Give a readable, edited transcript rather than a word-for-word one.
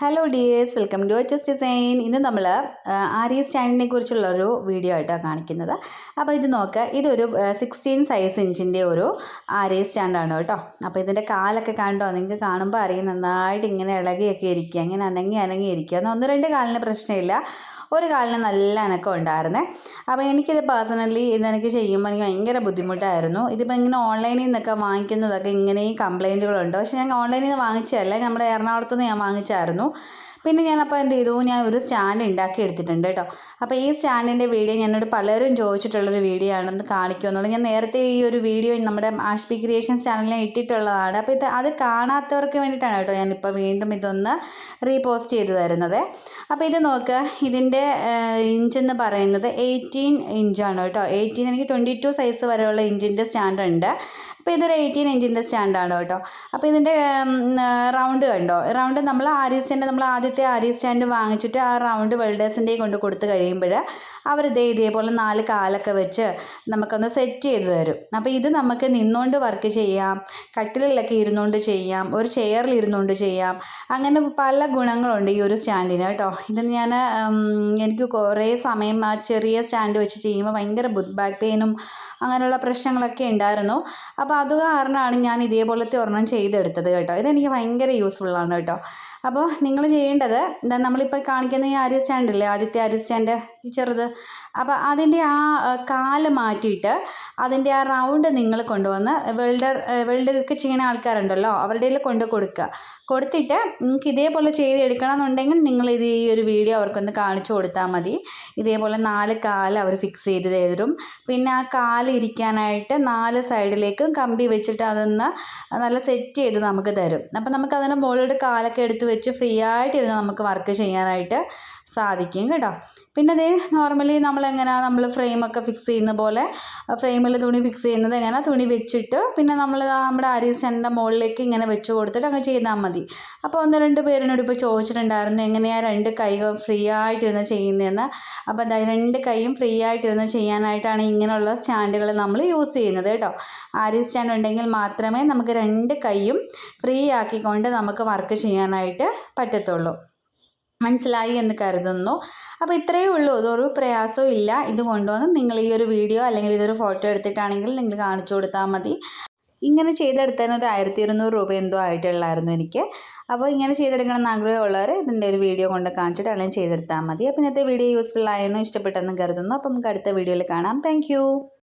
Hello dears, welcome to H S design. ഇന്ന് നമ്മൾ Arya സ്റ്റാൻഡിനെ കുറിച്ചുള്ളൊരു video ആയിട്ടാണ് കാണിക്കുന്നത്. അപ്പോൾ ഇത് നോക്കുക, ഇതൊരു 16 സൈസ് ഇഞ്ചിൻ്റെ ഒരു ആര്യ സ്റ്റാൻഡാണ് കേട്ടോ. അപ്പോൾ ഇതിൻ്റെ കാലൊക്കെ കണ്ടോ, നിങ്ങൾക്ക് കാണുമ്പോൾ അറിയാം നന്നായിട്ട് ഇങ്ങനെ ഇളകിയൊക്കെ ഇരിക്കുക, ഇങ്ങനെ അനങ്ങി ഇരിക്കുക. എന്നാൽ ഒന്ന് രണ്ട് കാലിന് പ്രശ്നമില്ല, ഒരു കാലിന് നല്ല അനക്കം ഉണ്ടായിരുന്നേ. അപ്പോൾ എനിക്കിത് പേഴ്സണലി ഇതെനിക്ക് ചെയ്യുമ്പോൾ എനിക്ക് ഭയങ്കര ബുദ്ധിമുട്ടായിരുന്നു. ഇതിപ്പോൾ ഇങ്ങനെ ഓൺലൈനിൽ നിന്നൊക്കെ വാങ്ങിക്കുന്നതൊക്കെ ഇങ്ങനെയും കംപ്ലയിൻറ്റുകളുണ്ട്. പക്ഷേ ഞാൻ ഓൺലൈനിൽ നിന്ന് വാങ്ങിച്ചതല്ല, നമ്മുടെ എറണാകുളത്തുനിന്ന് ഞാൻ വാങ്ങിച്ചായിരുന്നു. പിന്നെ ഞാനപ്പോൾ എന്ത് ചെയ്തു, ഞാൻ ഒരു സ്റ്റാൻഡ് ഉണ്ടാക്കി എടുത്തിട്ടുണ്ട് കേട്ടോ. അപ്പോൾ ഈ സ്റ്റാൻഡിൻ്റെ വീഡിയോ എന്നോട് പലരും ചോദിച്ചിട്ടുള്ളൊരു വീഡിയോ ആണെന്ന് കാണിക്കുമെന്നുള്ളത്. ഞാൻ നേരത്തെ ഈ ഒരു വീഡിയോ നമ്മുടെ ആഷ്പി ക്രിയേഷൻസ് ചാനലിൽ ഇട്ടിട്ടുള്ളതാണ്. അപ്പോൾ അത് കാണാത്തവർക്ക് വേണ്ടിയിട്ടാണ് കേട്ടോ ഞാനിപ്പോൾ വീണ്ടും ഇതൊന്ന് റീപോസ്റ്റ് ചെയ്ത് തരുന്നത്. അപ്പോൾ ഇത് നോക്കുക, ഇതിൻ്റെ ഇഞ്ചെന്ന് പറയുന്നത് 18 ഇഞ്ചാണ് കേട്ടോ. 18, എനിക്ക് 22 സൈസ് വരെയുള്ള ഇഞ്ചിൻ്റെ സ്റ്റാൻഡ് ഉണ്ട്. അപ്പോൾ ഇതൊരു 18 ഇഞ്ചിൻ്റെ സ്റ്റാൻഡാണ് കേട്ടോ. അപ്പോൾ ഇതിൻ്റെ റൗണ്ട് കണ്ടോ, റൗണ്ട് നമ്മൾ ആദ്യത്തെ ആര്യ സ്റ്റാൻഡ് വാങ്ങിച്ചിട്ട് ആ റൗണ്ട് വെൽഡേഴ്സിൻ്റെ കൊണ്ട് കൊടുത്ത് കഴിയുമ്പോൾ അവർ ഇതേപോലെ 4 കാലൊക്കെ വെച്ച് നമുക്കൊന്ന് സെറ്റ് ചെയ്ത് തരും. അപ്പോൾ ഇത് നമുക്ക് നിന്നുകൊണ്ട് വർക്ക് ചെയ്യാം, കട്ടിലിലൊക്കെ ഇരുന്നുകൊണ്ട് ചെയ്യാം, ഒരു ചെയറിൽ ഇരുന്നുകൊണ്ട് ചെയ്യാം. അങ്ങനെ പല ഗുണങ്ങളുണ്ട് ഈ ഒരു സ്റ്റാൻഡിന് കേട്ടോ. ഇത് എനിക്ക് കുറേ സമയം ആ ചെറിയ സ്റ്റാൻഡ് വെച്ച് ചെയ്യുമ്പോൾ ഭയങ്കര ബാക്ക് പെയിനും അങ്ങനെയുള്ള പ്രശ്നങ്ങളൊക്കെ ഉണ്ടായിരുന്നു. അപ്പോൾ അത് കാരണമാണ് ഞാൻ ഇതേപോലത്തെ ഒരെണ്ണം ചെയ്തെടുത്തത് കേട്ടോ. ഇതെനിക്ക് ഭയങ്കര യൂസ്ഫുള്ളാണ് കേട്ടോ. അപ്പോൾ നിങ്ങൾ ചെയ്യേണ്ടത് നമ്മളിപ്പോൾ കാണിക്കുന്ന ഈ ആര്യ സ്റ്റാൻഡില്ലേ, ആദ്യത്തെ ആര്യ സ്റ്റാൻഡ് ഈ ചെറുത്, അപ്പോൾ അതിൻ്റെ ആ കാല് മാറ്റിയിട്ട് അതിൻ്റെ ആ റൗണ്ട് നിങ്ങൾ കൊണ്ടുവന്ന് വെൽഡൊക്കെ ചെയ്യുന്ന ആൾക്കാരുണ്ടല്ലോ അവരുടെ കയ്യിൽ കൊടുത്തിട്ട് നിങ്ങൾക്ക് ഇതേപോലെ ചെയ്തെടുക്കണം എന്നുണ്ടെങ്കിൽ നിങ്ങൾ ഈ ഒരു വീഡിയോ അവർക്കൊന്ന് കാണിച്ചു കൊടുത്താൽ മതി. ഇതേപോലെ 4 കാല് അവർ ഫിക്സ് ചെയ്ത് തരും. പിന്നെ ആ കാല് ഇരിക്കാനായിട്ട് 4 സൈഡിലേക്കും കമ്പി വെച്ചിട്ട് അതൊന്ന് നല്ല സെറ്റ് ചെയ്ത് നമുക്ക് തരും. അപ്പോൾ നമുക്ക് അതിൻ്റെ മുകളിലോട്ട് കാലൊക്കെ എടുത്ത് വെച്ച് ഫ്രീ ആയിട്ട് ഇരുന്ന് നമുക്ക് വർക്ക് ചെയ്യാനായിട്ട് സാധിക്കും കേട്ടോ. പിന്നെ അതേ നോർമലി നമ്മൾ ഫ്രെയിമൊക്കെ ഫിക്സ് ചെയ്യുന്ന പോലെ ഫ്രെയിമിൽ തുണി ഫിക്സ് ചെയ്യുന്നത് എങ്ങനെ, തുണി വെച്ചിട്ട് പിന്നെ നമ്മൾ നമ്മുടെ ആര്യ സ്റ്റാൻഡിൻ്റെ മുകളിലേക്ക് ഇങ്ങനെ വെച്ച് കൊടുത്തിട്ട് അങ്ങ് ചെയ്താൽ മതി. അപ്പോൾ 1-2 പേരിനോട് ഇപ്പോൾ ചോദിച്ചിട്ടുണ്ടായിരുന്നു എങ്ങനെയാണ് 2 കൈ ഫ്രീ ആയിട്ടിരുന്ന് ചെയ്യുന്നതെന്ന്. അപ്പോൾ 2 കൈയും ഫ്രീ ആയിട്ടിരുന്ന് ചെയ്യാനായിട്ടാണ് ഇങ്ങനെയുള്ള സ്റ്റാൻഡുകൾ നമ്മൾ യൂസ് ചെയ്യുന്നത് കേട്ടോ. ആര്യ സ്റ്റാൻഡ് ഉണ്ടെങ്കിൽ മാത്രമേ നമുക്ക് 2 കൈയും ഫ്രീ ആക്കിക്കൊണ്ട് നമുക്ക് വർക്ക് ചെയ്യാനായിട്ട് പറ്റത്തുള്ളൂ. മനസ്സിലായി എന്ന് കരുതുന്നു. അപ്പോൾ ഇത്രയേ ഉള്ളൂ, ഇതൊരു പ്രയാസവും ഇല്ല. ഇത് കൊണ്ടുവന്ന് നിങ്ങൾ ഈ ഒരു വീഡിയോ അല്ലെങ്കിൽ ഇതൊരു ഫോട്ടോ എടുത്തിട്ടാണെങ്കിൽ നിങ്ങൾ കാണിച്ചു കൊടുത്താൽ മതി. ഇങ്ങനെ ചെയ്തെടുത്തതിന് ഒരു 1200 രൂപ എന്തോ ആയിട്ടുള്ളായിരുന്നു എനിക്ക്. അപ്പോൾ ഇങ്ങനെ ചെയ്തെടുക്കണം എന്ന് ആഗ്രഹമുള്ളവർ ഇതിൻ്റെ ഒരു വീഡിയോ കൊണ്ട് കാണിച്ചിട്ട് അല്ലെങ്കിൽ ചെയ്തെടുത്താൽ മതി. അപ്പോൾ ഇന്നത്തെ വീഡിയോ യൂസ്ഫുൾ ആയെന്നും ഇഷ്ടപ്പെട്ടെന്നും കരുതുന്നു. അപ്പോൾ നമുക്ക് അടുത്ത വീഡിയോയിൽ കാണാം. താങ്ക്